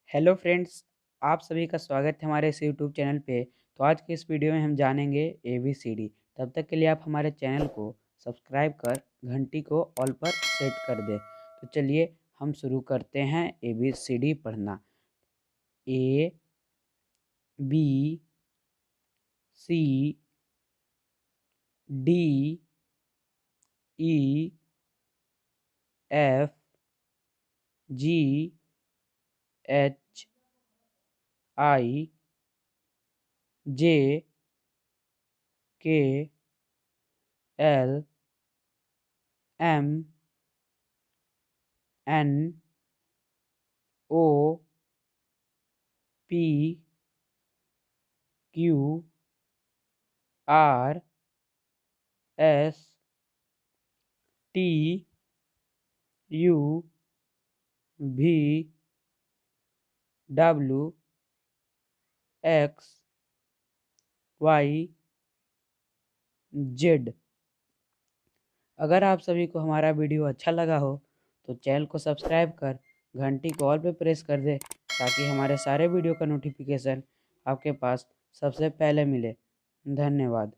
Hello friends, आप सभी का स्वागत है हमारे इस यूट्यूब चैनल पे। तो आज के इस वीडियो में हम जानेंगे ABCD। तब तक के लिए आप हमारे चैनल को सब्सक्राइब कर घंटी को ऑल पर सेट कर दें। तो चलिए हम शुरू करते हैं ABCD पढ़ना। A B C D E F G H I J K L M N O P Q R S T U V W X Y Z। अगर आप सभी को हमारा वीडियो अच्छा लगा हो तो चैनल को सब्सक्राइब कर घंटी को ऑल पे प्रेस कर दे, ताकि हमारे सारे वीडियो का नोटिफिकेशन आपके पास सबसे पहले मिले। धन्यवाद।